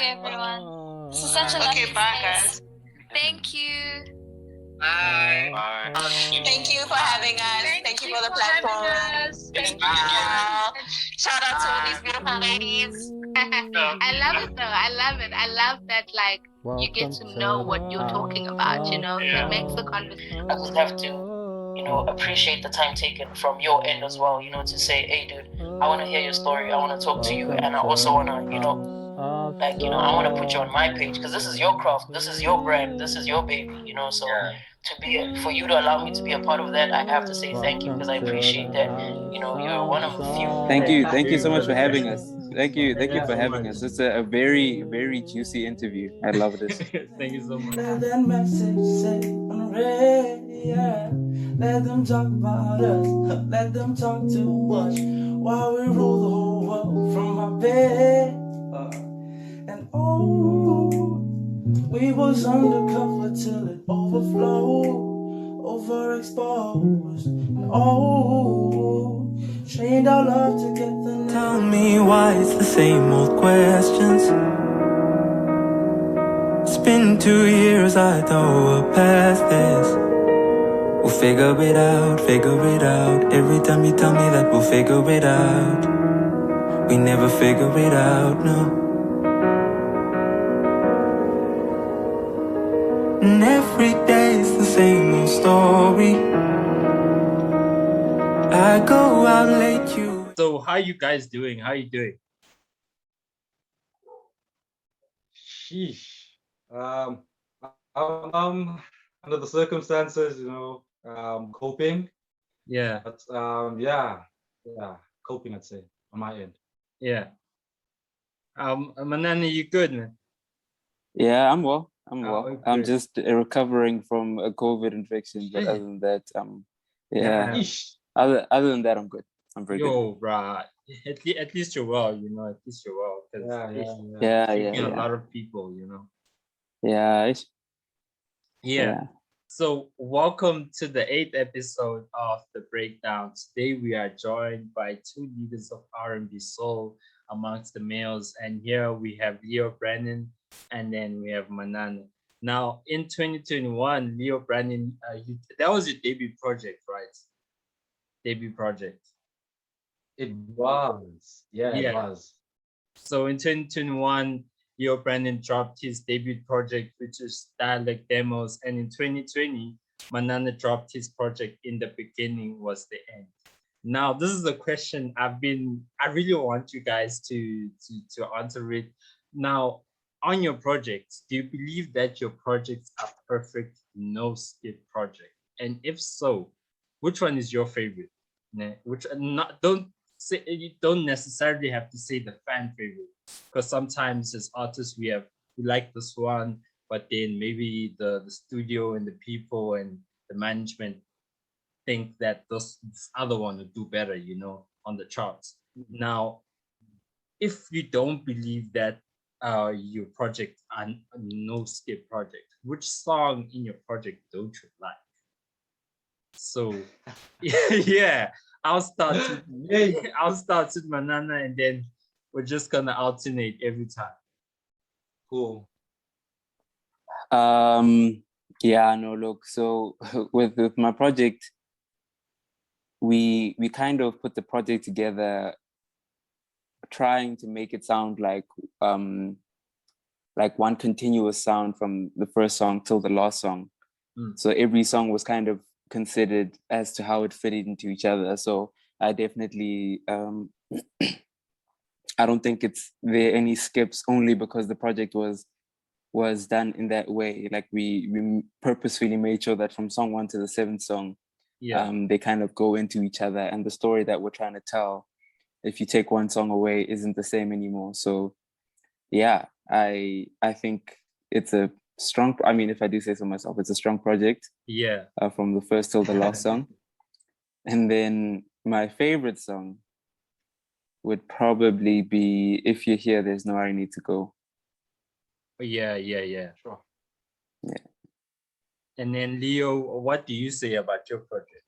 everyone. This is such a lovely space. Thank you. Bye. Thank you for having us. Thank you for the platform. Thank Wow. Shout out to all these beautiful ladies. I love it though. I love it. I love that you get to know what you're talking about, you know? It makes the conversation. I just have to, appreciate the time taken from your end as well, to say, hey, dude, I want to hear your story. I want to talk to you. And I also want to, I want to put you on my page because this is your craft. This is your brand. This is your baby, so for you to allow me to be a part of that, I have to say thank you because I appreciate that, you're one of the few. Thank you so much for having us. Thank you for having us. It's a very, very juicy interview. I love this. Thank you so much. Let that message say on the radio. Let them talk about us. Let them talk to us while we rule the whole world from our bed. And we was undercover till it overflowed, overexposed. And trained our love to get the. Tell me why it's the same old questions. It's been 2 years, I thought we're past this. We'll figure it out, Every time you tell me that we'll figure it out, we never figure it out, no. And every day's the same old story. I go out late, you. So how you guys doing? How you doing? Sheesh. Under the circumstances, coping. Yeah. But coping, I'd say, on my end. Yeah. Manana, you good, man? Yeah, I'm well. Okay. I'm just recovering from a COVID infection, but other than that, Other than that, I'm good. I'm very good. Yo, bruh. At least you're well, At least you're well. Yeah. A lot of people, Yeah. So welcome to the 8th episode of The Breakdown. Today we are joined by 2 leaders of R&B soul amongst the males. And here we have Leo Brenin and then we have Manana. Now in 2021, Leo Brenin, that was your debut project, right? Debut project. It was. It was. So in 2021, Leo Brenin dropped his debut project, which is Dialect Demos. And in 2020, Manana dropped his project In the Beginning Was the End. Now, this is a question I really want you guys to answer it. Now, on your projects, do you believe that your projects are perfect, no skip project? And if so, which one is your favorite? You don't necessarily have to say the fan favorite, because sometimes as artists we like this one, but then maybe the studio and the people and the management think that this other one would do better, on the charts. Now, if you don't believe that your project are no skip project, which song in your project don't you like? So yeah, I'll start with Manana, and then we're just gonna alternate every time. Cool. Look, so with my project, we kind of put the project together trying to make it sound like one continuous sound from the first song till the last song. So every song was kind of considered as to how it fitted into each other. So I definitely I don't think there are any skips, only because the project was done in that way. Like we purposefully made sure that from song 1 to the 7th song, they kind of go into each other, and the story that we're trying to tell, if you take one song away, isn't the same anymore. So yeah, I think it's a strong, if I do say so myself, it's a strong project. Yeah. From the first till the last song. And then my favorite song would probably be If You're Here, There's Nowhere I Need to Go. Yeah. Sure. Yeah. And then Leo, what do you say about your project?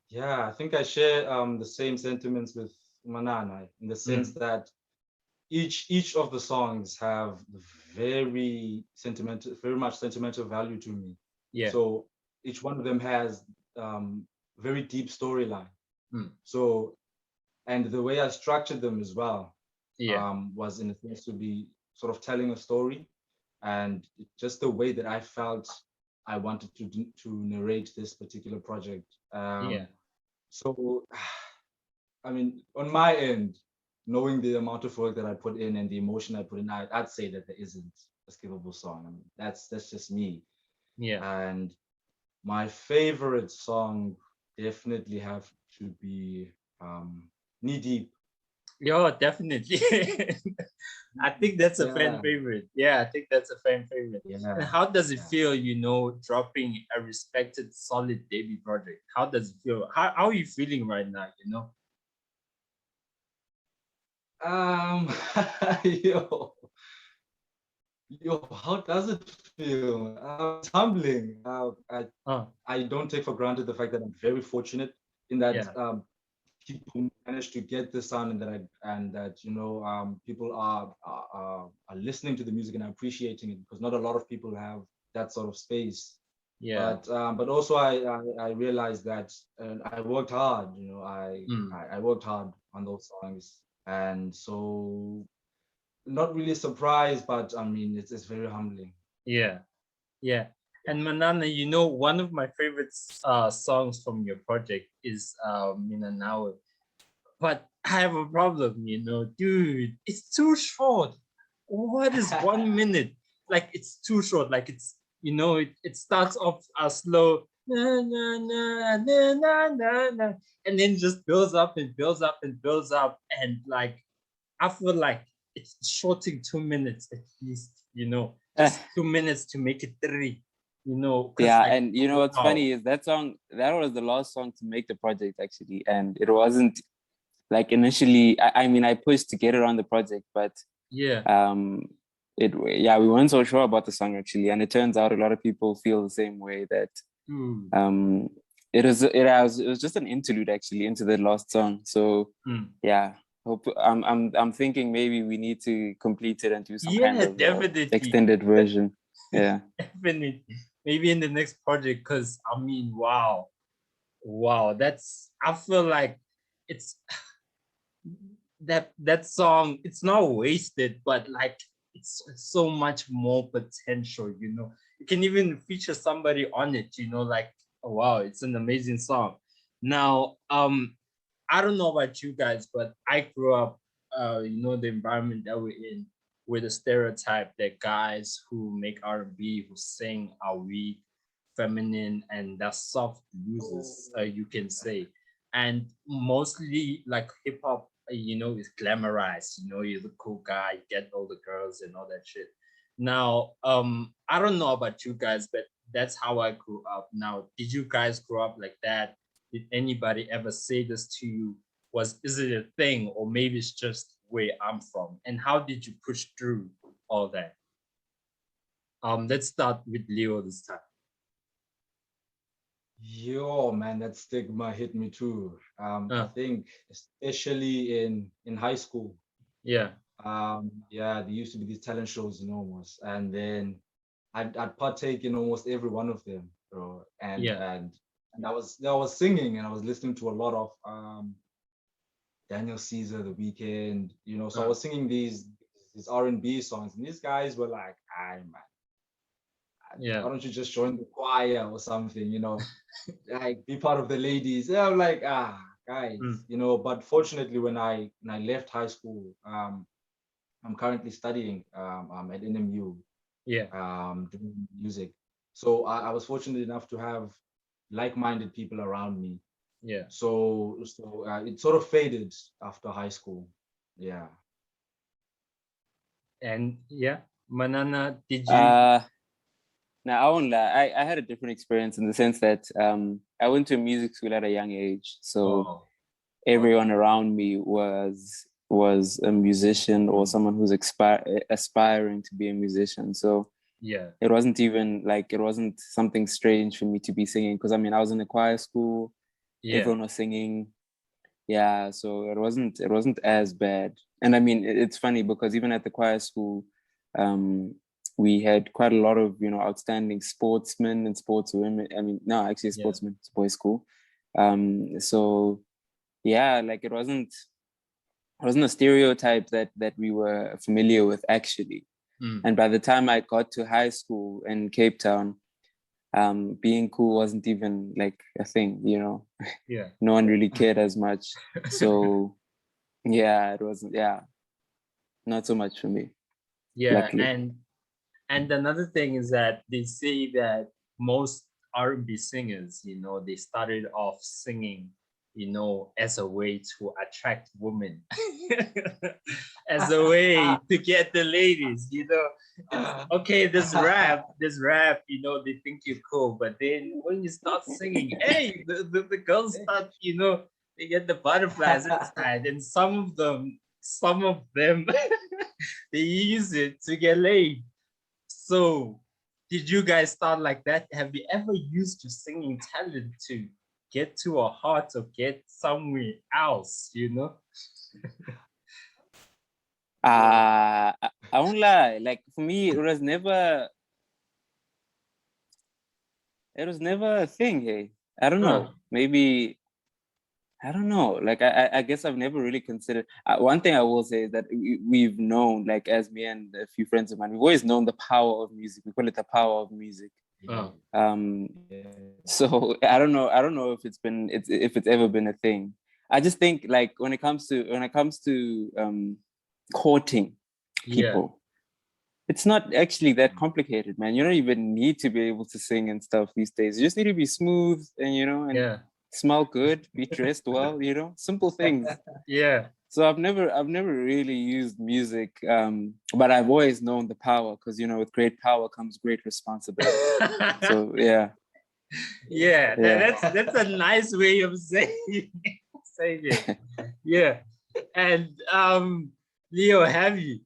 Yeah, I think I share the same sentiments with Manana, in the sense that each of the songs have very much sentimental value to me. Yeah. So each one of them has very deep storyline. So, and the way I structured them as well, was in a sense to be sort of telling a story, and just the way that I felt I wanted to narrate this particular project. So, I mean, on my end, knowing the amount of work that I put in and the emotion I put in, I'd say that there isn't a skippable song. I mean, that's just me. Yeah. And my favorite song definitely have to be Knee Deep. Yeah, definitely. I think that's a fan favorite. Yeah, I think that's a fan favorite. Yeah. And how does it feel, dropping a respected, solid debut project? How does it feel? How are you feeling right now, Yo, how does it feel? It's humbling. I don't take for granted the fact that I'm very fortunate in that people managed to get the sound, and that people are listening to the music and appreciating it, because not a lot of people have that sort of space. Yeah. But also I realized that I worked hard. I worked hard on those songs, and so not really surprised, but I mean it's very humbling. Yeah. And Manana, one of my favorite songs from your project is Manana. But I have a problem, dude. It's too short. What is 1 minute? Like, it's too short. Like, it's it starts off slow, na, na, na, na, na, na, na, and then just builds up and builds up and builds up, and like I feel like it's shorting 2 minutes at least. Just 2 minutes to make it 3. Yeah, like, and what's funny is that was the last song to make the project actually, and it wasn't like initially. I mean, I pushed to get it on the project, but we weren't so sure about the song actually, and it turns out a lot of people feel the same way, that it was just an interlude actually into the last song. So I'm thinking maybe we need to complete it and do some kind of extended version. Yeah, definitely. Maybe in the next project, because I mean, wow, I feel like it's that song, it's not wasted, but like it's so much more potential. You can even feature somebody on it, like, oh, wow, it's an amazing song. Now I don't know about you guys, but I grew up the environment that we're in, with a stereotype that guys who make R&B, who sing, are weak, feminine, and they're soft losers, you can say. And mostly like hip hop, is glamorized. You're the cool guy, you get all the girls and all that shit. Now, I don't know about you guys, but that's how I grew up. Now, did you guys grow up like that? Did anybody ever say this to you? Is it a thing, or maybe it's just where I'm from? And how did you push through all that? Let's start with Leo this time. Yo, man, that stigma hit me too. I think especially in high school. Yeah. There used to be these talent shows, almost, and then I'd partake in almost every one of them, bro. And I was singing, and I was listening to a lot of Daniel Caesar, The Weeknd, so I was singing these R&B songs, and these guys were like, man, why don't you just join the choir or something, like be part of the ladies? Yeah, I'm like, guys, but fortunately when I left high school, I'm currently studying at NMU, doing music. So I was fortunate enough to have like-minded people around me. Yeah. So it sort of faded after high school. Yeah. And Manana, did you? Now, I won't lie. I had a different experience in the sense that I went to music school at a young age. So everyone around me was a musician or someone who's aspiring to be a musician. So it wasn't even like, it wasn't something strange for me to be singing, because I mean, I was in a choir school. Everyone was singing. yeah, so it wasn't as bad. And I mean, it's funny because even at the choir school, we had quite a lot of, you know, outstanding sportsmen and sportswomen. I mean, no, actually, sportsmen, it's a boys' school. So yeah, like it wasn't a stereotype that we were familiar with actually. And by the time I got to high school in Cape Town, being cool wasn't even like a thing, you know. Yeah. No one really cared as much. So yeah, it wasn't, yeah, not so much for me. Yeah, luckily. and another thing is that they say that most R&B singers, you know, they started off singing, you know, as a way to attract women, as a way to get the ladies, you know. It's okay, this rap, you know, they think you're cool, but then when you start singing, hey, the girls start, you know, they get the butterflies inside, and some of them they use it to get laid. So, did you guys start like that? Have you ever used your singing talent to get to a heart or get somewhere else, you know? I won't lie. Like for me, it was never a thing. Hey, I don't know. Maybe I don't know. Like I guess I've never really considered. One thing I will say is that we've known, like as me and a few friends of mine, we've always known the power of music. We call it the power of music. So I don't know. I don't know if if it's ever been a thing. I just think like when it comes to courting people, it's not actually that complicated, man. You don't even need to be able to sing and stuff these days. You just need to be smooth and, you know, and smell good, be dressed well, you know, simple things. Yeah. So I've never really used music, but I've always known the power because, you know, with great power comes great responsibility. So yeah. Yeah, that's a nice way of saying it. Yeah. And Leo, have you?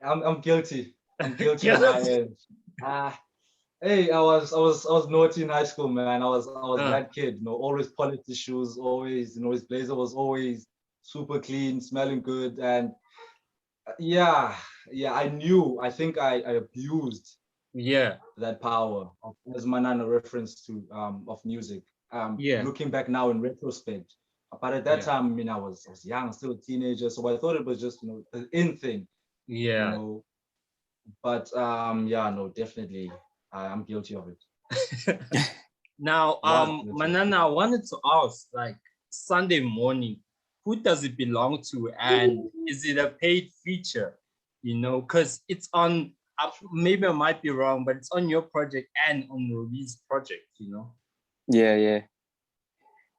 I'm guilty. I'm guilty on my end. Hey, I was naughty in high school, man. I was that kid, you know, always polished his shoes, always, you know, his blazer was always super clean, smelling good, and yeah, I knew. I think I abused that power as Manana reference to of music. Looking back now in retrospect, but at that time, I mean, I was young, still a teenager, so I thought it was just, you know, an in thing. Yeah. You know, but yeah, no, definitely, I'm guilty of it. Now, Manana, I wanted to ask, like Sunday morning, who does it belong to, and is it a paid feature? You know, because it's on. Maybe I might be wrong, but it's on your project and on Ruby's project. You know.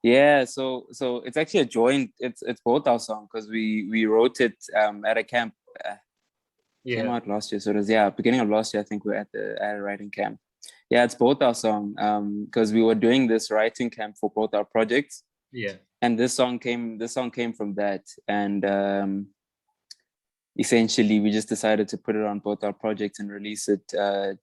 Yeah. So it's actually a joint. It's both our song because we wrote it at a camp. Came out last year, so it was beginning of last year. I think we were at a writing camp. Yeah, it's both our song because we were doing this writing camp for both our projects. Yeah. And this song came from that, and essentially we just decided to put it on both our projects and release it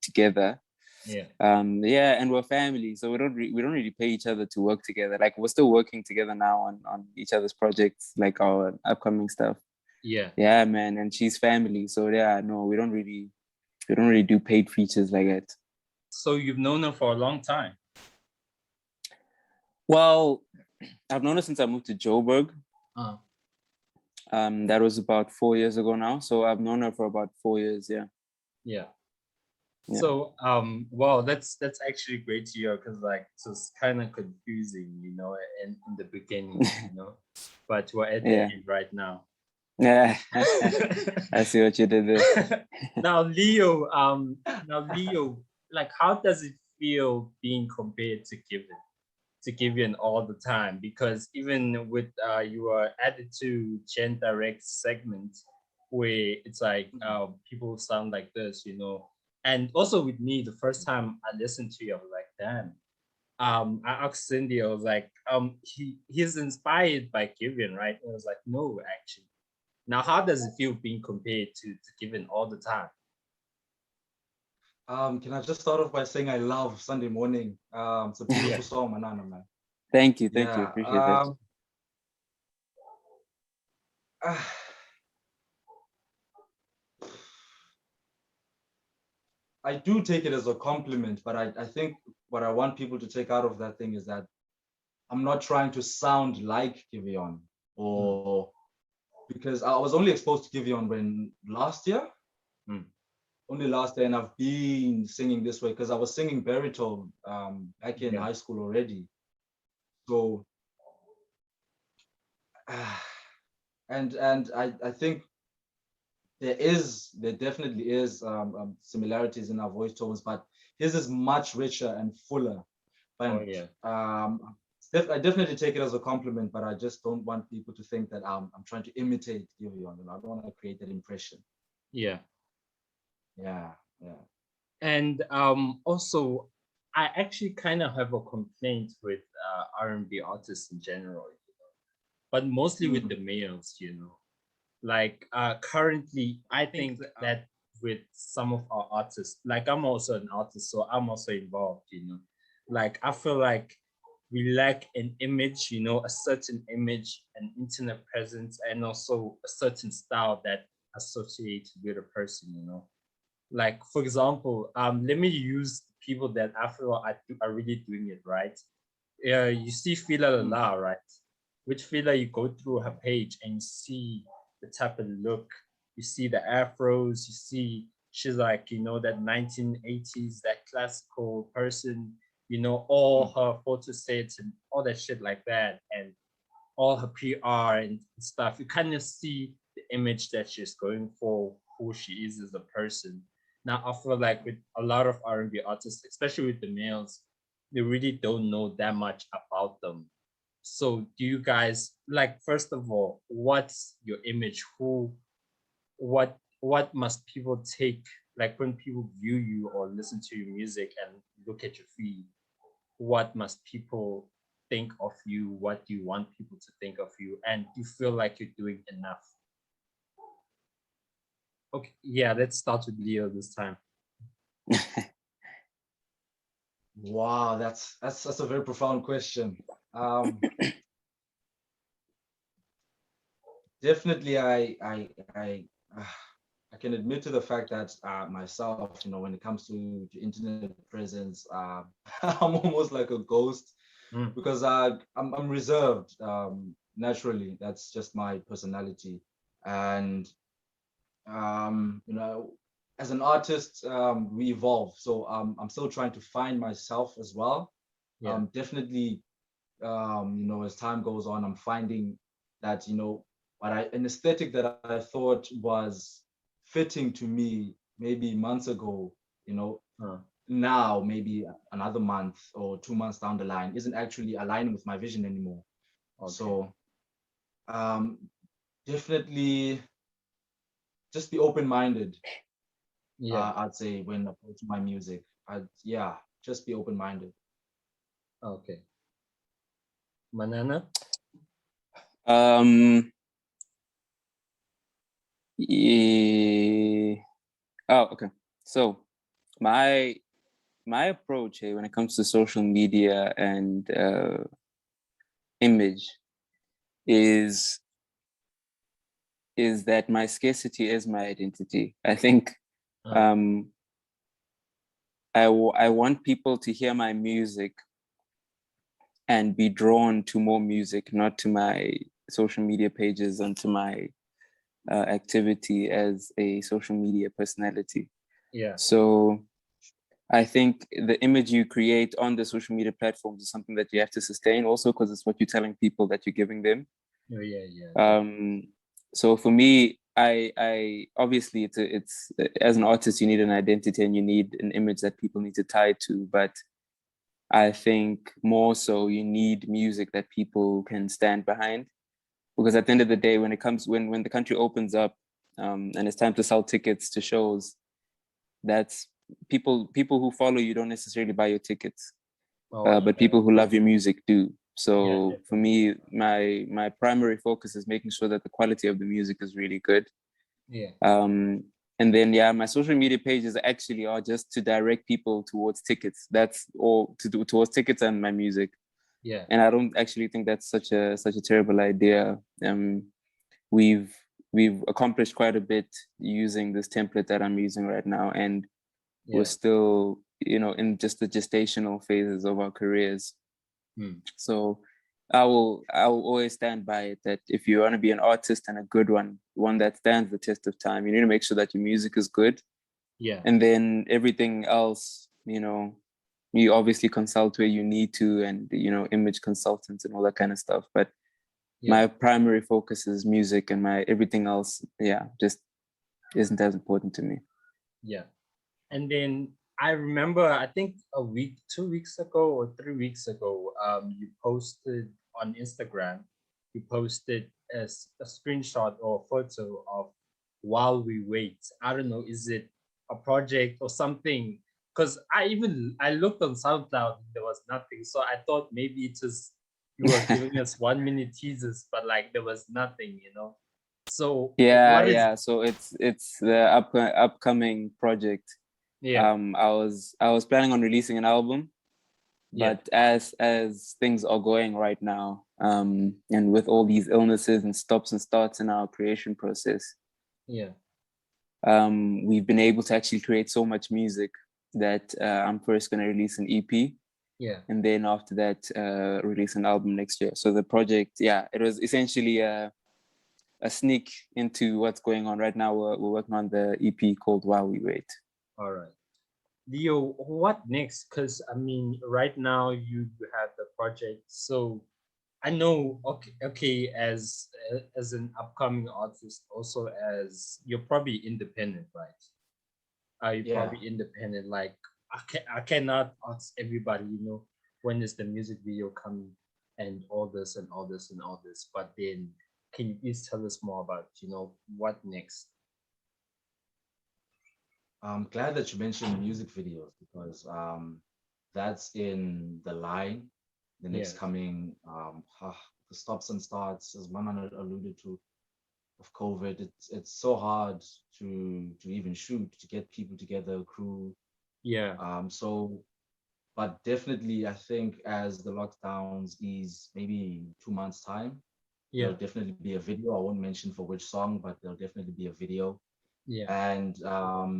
together. Yeah. And we're family, so we don't really pay each other to work together. Like we're still working together now on each other's projects, like our upcoming stuff. Yeah, man, and she's family, so yeah, no, we don't really do paid features like that. So you've known her for a long time? Well, I've known her since I moved to Joburg. That was about 4 years ago now, so I've known her for about 4 years. Yeah. So well, that's actually great to hear, because like it was kind of confusing, you know, in the beginning, you know, but we're at the end right now. Yeah. I see what you did there. Now Leo, like how does it feel being compared to Given all the time? Because even with you are added to Gen Direct segment where it's like people sound like this, you know. And also with me, the first time I listened to you, I was like, damn. I asked Cindy, I was like, he's inspired by Given, right? And I was like, no, actually. Now, how does it feel being compared to Given all the time? Can I just start off by saying I love Sunday Morning? It's a beautiful song, Manana, man. Thank you. Appreciate that. I do take it as a compliment, but I think what I want people to take out of that thing is that I'm not trying to sound like Giveon, or because I was only exposed to Giveon when last year. Only last year, and I've been singing this way because I was singing baritone back in high school already. So, and I think there definitely is similarities in our voice tones, but his is much richer and fuller. But I definitely take it as a compliment, but I just don't want people to think that I'm trying to imitate Giveon. I don't want to create that impression. Yeah. And also, I actually kind of have a complaint with R&B artists in general, but mostly with the males, like currently I think that with some of our artists, like I'm also an artist, so I'm also involved, like I feel like we lack an image, a certain image, an internet presence, and also a certain style that associates with a person, like for example, let me use people that I feel are really doing it right. You see Fila La, right? With Fila, you go through her page and you see the type of look, you see the afros, you see she's like, that 1980s, that classical person, all her photo sets and all that shit like that, and all her PR and stuff. You kind of see the image that she's going for, who she is as a person. Now, I feel like with a lot of R&B artists, especially with the males, they really don't know that much about them. So do you guys, like, first of all, what's your image? What must people take, like when people view you or listen to your music and look at your feed, what must people think of you? What do you want people to think of you? And do you feel like you're doing enough? Okay, yeah, let's start with Leo this time. Wow, that's a very profound question. Definitely, I can admit to the fact that myself, when it comes to internet presence, I'm almost like a ghost because I'm reserved naturally. That's just my personality, and as an artist, we evolve. So I'm still trying to find myself as well. Definitely, as time goes on, I'm finding that, an aesthetic that I thought was fitting to me maybe months ago, now maybe another month or 2 months down the line isn't actually aligning with my vision anymore. Okay. So definitely just be open-minded. I'd say when approaching my music, just be open-minded. Okay. Manana? Yeah. Oh, okay. So my approach when it comes to social media and image is that my scarcity is my identity. I think I want people to hear my music and be drawn to more music, not to my social media pages and to my activity as a social media personality. Yeah. So I think the image you create on the social media platforms is something that you have to sustain also, because it's what you're telling people that you're giving them. Oh, yeah. So for me, I obviously it's as an artist, you need an identity and you need an image that people need to tie to. But I think more so you need music that people can stand behind, because at the end of the day, when the country opens up and it's time to sell tickets to shows, that's people who follow you don't necessarily buy your tickets, but people who love your music do. So for me, my primary focus is making sure that the quality of the music is really good. And then my social media pages actually are just to direct people towards tickets. That's all to do towards tickets and my music. Yeah. And I don't actually think that's such a terrible idea. We've accomplished quite a bit using this template that I'm using right now, and we're still, in just the gestational phases of our careers. So I will always stand by it that if you want to be an artist and a good one that stands the test of time, you need to make sure that your music is good. Yeah. And then everything else, you obviously consult where you need to, and image consultants and all that kind of stuff. But my primary focus is music, and my everything else, just isn't as important to me. Yeah. And then I remember, I think 2 weeks ago or 3 weeks ago, you posted on Instagram, you posted a screenshot or a photo of While We Wait. I don't know, is it a project or something? Because I looked on SoundCloud, there was nothing. So I thought maybe it was, you were giving us 1 minute teasers, but like there was nothing, So So it's the upcoming project. I was planning on releasing an album, but as things are going right now, and with all these illnesses and stops and starts in our creation process, we've been able to actually create so much music that I'm first going to release an EP, and then after that release an album next year. So the project, it was essentially a sneak into what's going on right now. We're working on the EP called While We Wait. All right. Leo, what next? Because I mean, right now you have the project. So I know, okay, as an upcoming artist, also as you're probably independent, right? Are you probably independent? Like I cannot ask everybody, when is the music video coming and all this and all this and all this. But then, can you please tell us more about, what next? I'm glad that you mentioned music videos, because that's in the line, the next coming the stops and starts, as Manana alluded to, of COVID. It's so hard to even shoot, to get people together, crew. But definitely, I think as the lockdowns ease, maybe 2 months time, there'll definitely be a video. I won't mention for which song, but there'll definitely be a video. And I've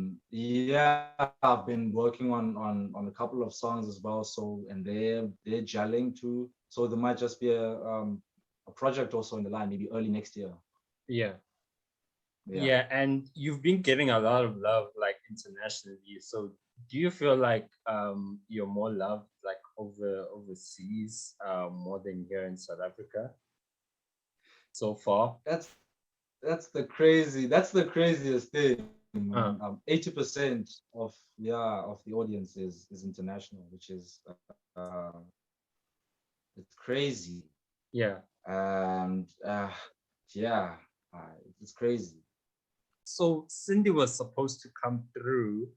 been working on a couple of songs as well. So, and they're gelling too. So there might just be a project also in the line, maybe early next year. Yeah, and you've been getting a lot of love like internationally. So do you feel like you're more loved like overseas more than here in South Africa so far? That's the craziest thing. 80% of the audience is international, which is it's crazy. And it's crazy. So Cindy was supposed to come through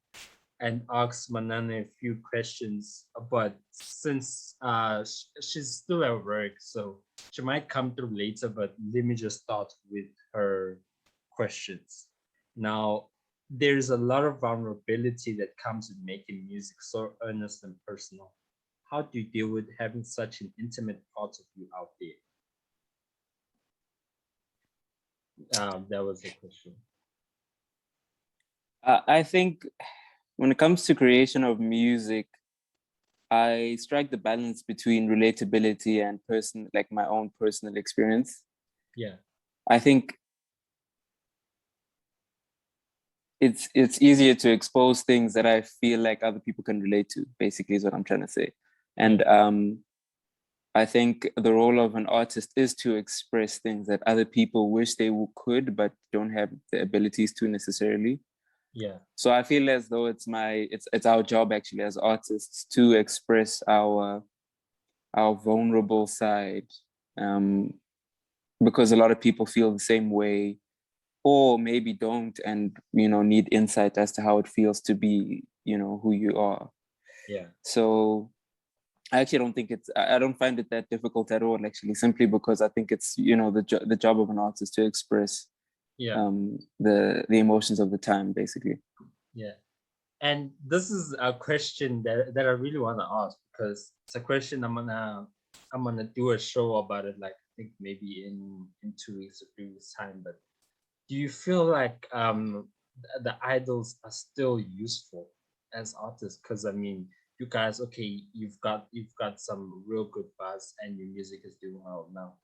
and ask Manana a few questions, but since she's still at work, so she might come through later, but let me just start with her questions. Now, there's a lot of vulnerability that comes with making music so earnest and personal. How do you deal with having such an intimate part of you out there? That was the question. I think when it comes to creation of music, I strike the balance between relatability and my own personal experience. I think it's easier to expose things that I feel like other people can relate to, basically, is what I'm trying to say. And I think the role of an artist is to express things that other people wish they could, but don't have the abilities to necessarily. So I feel as though it's our job actually as artists to express our vulnerable side, because a lot of people feel the same way, or maybe don't, and need insight as to how it feels to be who you are. So I actually don't think I don't find it that difficult at all, actually, simply because I think it's the job of an artist to express the emotions of the time, basically. And this is a question that I really want to ask, because it's a question I'm gonna I'm gonna do a show about it, like I think maybe in 2 weeks or 3 weeks time. But do you feel like the idols are still useful as artists? Because I mean, you guys, okay, you've got some real good buzz and your music is doing well now.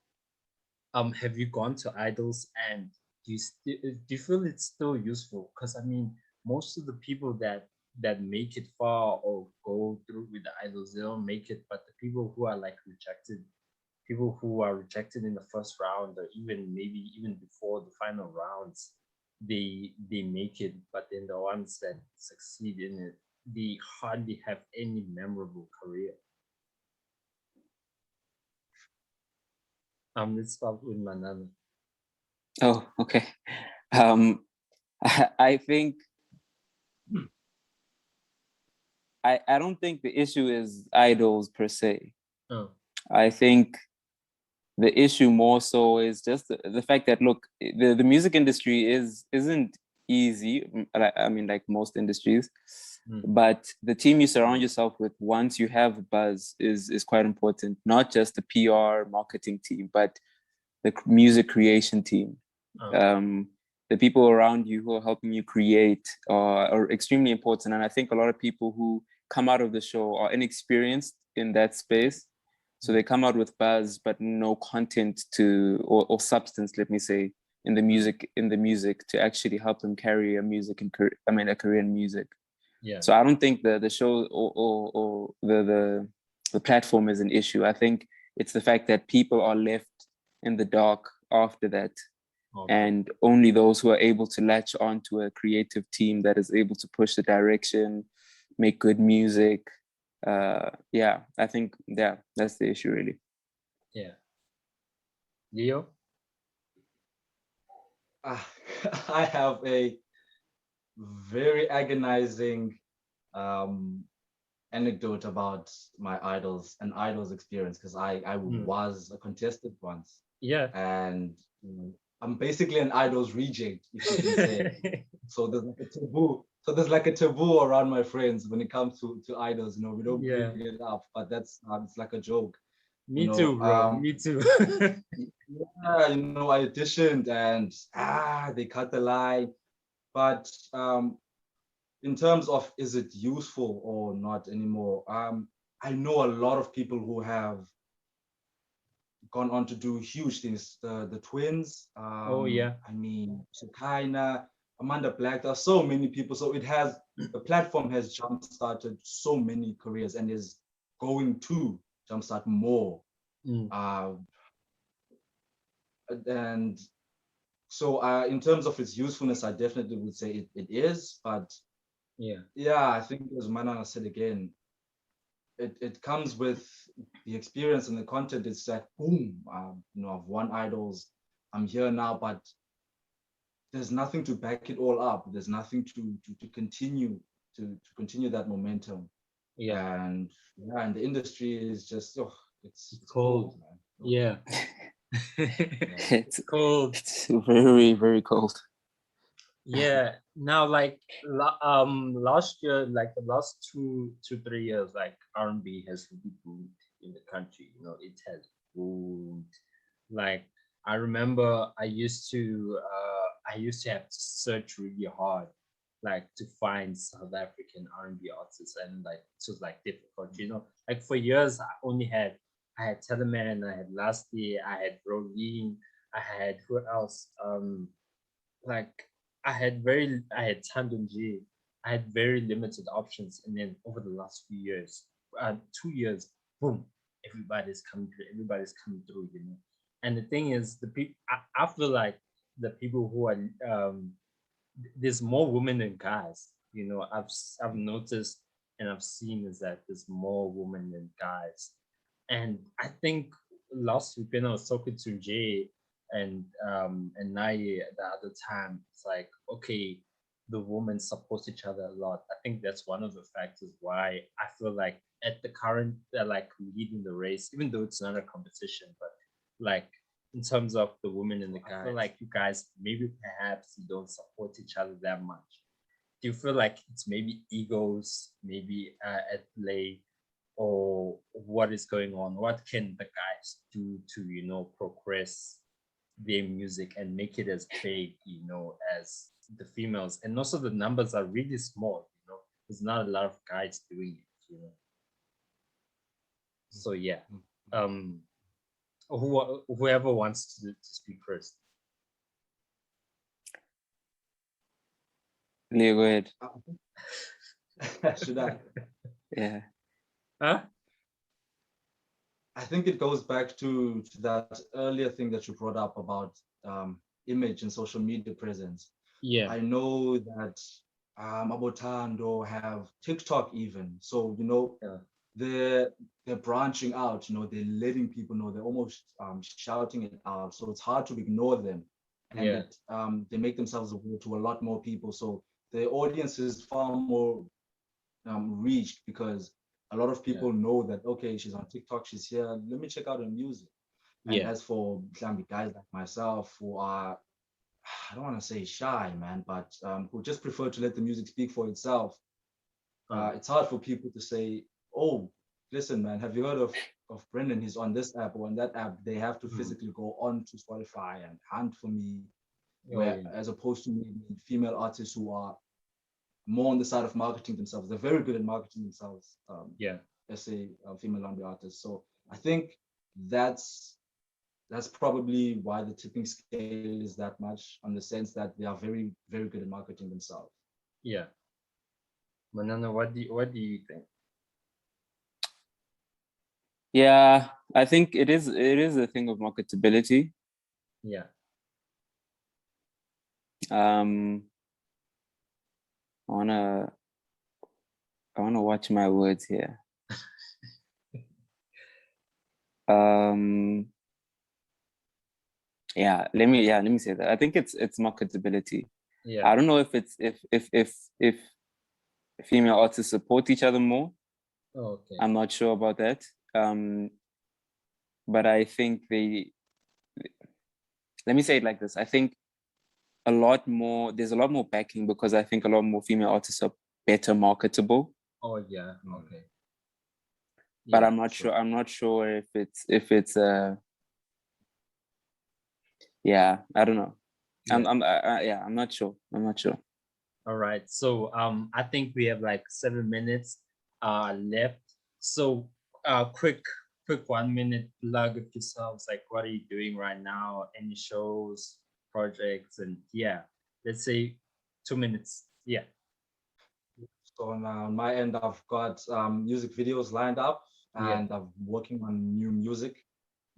Have you gone to idols, and do you feel it's still useful? Because I mean, most of the people that make it far or go through with the idols, they don't make it. But the people who are like rejected, people who are rejected in the first round, or even maybe even before the final rounds, they make it. But then the ones that succeed in it, they hardly have any memorable career. Let's start with Manana. Oh, okay. Um, I think I don't think the issue is idols per se. Oh. I think the issue more so is just the fact that, look, the music industry isn't easy. I mean, like most industries, but the team you surround yourself with once you have buzz is quite important. Not just the PR marketing team, but the music creation team. The people around you who are helping you create are extremely important. And I think a lot of people who come out of the show are inexperienced in that space. So they come out with buzz, but no content or substance, let me say, in the music to actually help them carry a a career in music. Yeah. So I don't think the show or the platform is an issue. I think it's the fact that people are left in the dark after that. Okay. And only those who are able to latch onto a creative team that is able to push the direction, make good music. I think that's the issue really. Yeah. Leo? I have a very agonizing anecdote about my idols experience, because I was a contestant once. Yeah. And I'm basically an idols reject, if you can say. So there's like a taboo. So there's like a taboo around my friends when it comes to idols. We don't bring it up, but that's it's like a joke. Me too, bro. Me too. Yeah, I auditioned and they cut the line. But in terms of is it useful or not anymore, I know a lot of people who have gone on to do huge things. The twins. Oh yeah. I mean, Shekinah, Amanda Black. There are so many people. So the platform has jump-started so many careers and is going to jumpstart more. And so in terms of its usefulness, I definitely would say it is. But yeah, I think as Manana said again, it comes with the experience and the content. It's like, boom, I've won idols, I'm here now, but there's nothing to back it all up. There's nothing to continue that momentum. And the industry is just it's cold, man. Yeah. It's cold. It's very, very cold. Yeah. Now, like last year, like the last 3 years, like R&B has really boomed in the country. It has boomed. Like I remember I used to have to search really hard, like to find South African R&B artists, and like it was like difficult. Like for years I had Teleman, I had Lasty, I had Rolene, I had who else? Like I had Tandem G. I had very limited options, and then over the last few years, 2 years, boom, everybody's coming through. And the thing is, the people I feel like the people who are there's more women than guys. I've noticed and I've seen is that there's more women than guys. And I think last week when I was talking to Jay and Naye the other time, it's like, okay, the women support each other a lot. I think that's one of the factors why I feel like at the current they're like leading the race, even though it's not a competition, but like in terms of the women and the guys, I feel like you guys maybe perhaps you don't support each other that much. Do you feel like it's maybe egos maybe at play, or what is going on? What can the guys do to progress their music and make it as big, as the females? And also the numbers are really small, there's not a lot of guys doing it. So yeah. Whoever wants to speak first. Leo, go ahead. Should I? Yeah. Huh? I think it goes back to that earlier thing that you brought up about image and social media presence. Yeah. I know that Abotando have TikTok even. So, they're branching out, they're letting people know, they're almost shouting it out. So it's hard to ignore them. And they make themselves available to a lot more people. So the audience is far more reached because a lot of people know that, okay, she's on TikTok, she's here, let me check out her music. And as for guys like myself who are, I don't want to say shy, man, but who just prefer to let the music speak for itself, it's hard for people to say, oh, listen, man, have you heard of Brendan? He's on this app or on that app. They have to physically go on to Spotify and hunt for me, as opposed to maybe female artists who are more on the side of marketing themselves. They're very good at marketing themselves. Let's say female R&B artists. So I think that's probably why the tipping scale is that much, on the sense that they are very, very good at marketing themselves. Yeah. Manana, what do you think? Yeah, I think it is a thing of marketability. Yeah. I wanna watch my words here. Let me say that. I think it's marketability. Yeah. I don't know if it's if female artists support each other more. Okay. I'm not sure about that. But I think let me say it like this. I think there's a lot more backing because I think a lot more female artists are better marketable. Oh yeah, okay. But I'm not sure. I'm not sure if it's I don't know. I'm not sure. All right. So I think we have like 7 minutes left. So quick 1 minute plug of yourselves. Like, what are you doing right now? Any shows, projects, and let's say 2 minutes. Yeah. So on my end, I've got music videos lined up, and I'm working on new music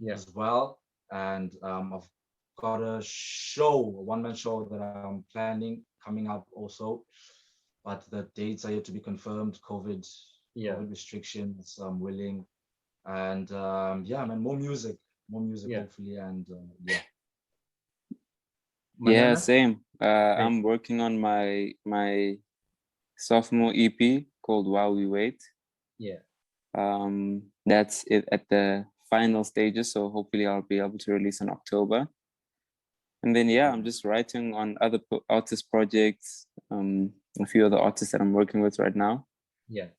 as well. And I've got a one-man show that I'm planning coming up also, but the dates are yet to be confirmed. COVID restrictions, I'm willing. And man, more music hopefully. And Manana? Same. I'm working on my sophomore EP called While We Wait. That's it at the final stages, so hopefully I'll be able to release in October. And then I'm just writing on other artist projects, a few other artists that I'm working with right now.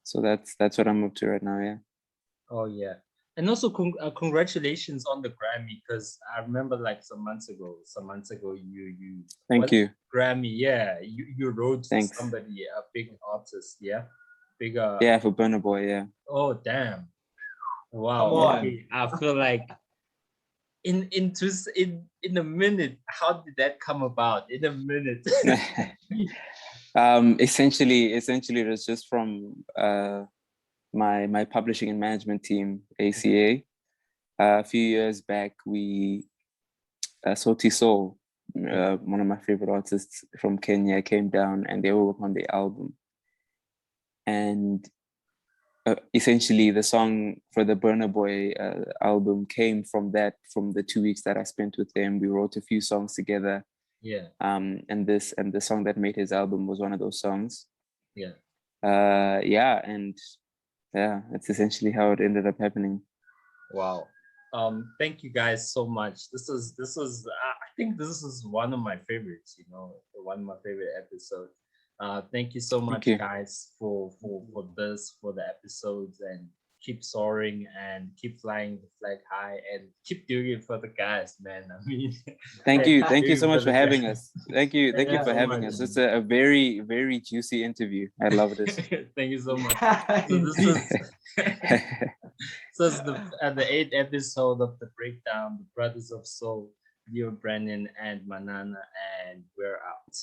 So that's what I'm up to right now. Oh yeah. And also congratulations on the Grammy, because I remember like some months ago you Thank you. Grammy, you wrote to somebody, a big artist, bigger. For Burna Boy, Oh damn. Wow. Come on. Okay. I feel like in a minute, how did that come about? In a minute. Essentially it was just from my publishing and management team, ACA. A few years back, we Sauti Sol, one of my favorite artists from Kenya, came down and they were working on the album. And essentially the song for the Burna Boy album came from the 2 weeks that I spent with him. We wrote a few songs together. And the song that made his album was one of those songs. That's essentially how it ended up happening. Wow. Thank you guys so much. This was I think this is one of my favorites, one of my favorite episodes. Thank you so much, guys, for the episodes, and keep soaring and keep flying the flag high and keep doing it for the guys, man. I mean, thank you so much for having us. Thank you for so having much. us. It's a very, very juicy interview. I love this. Thank you so much. So this is so it's the 8th episode of the breakdown, the Brothers of Soul, Leo Brenin and Manana, and we're out.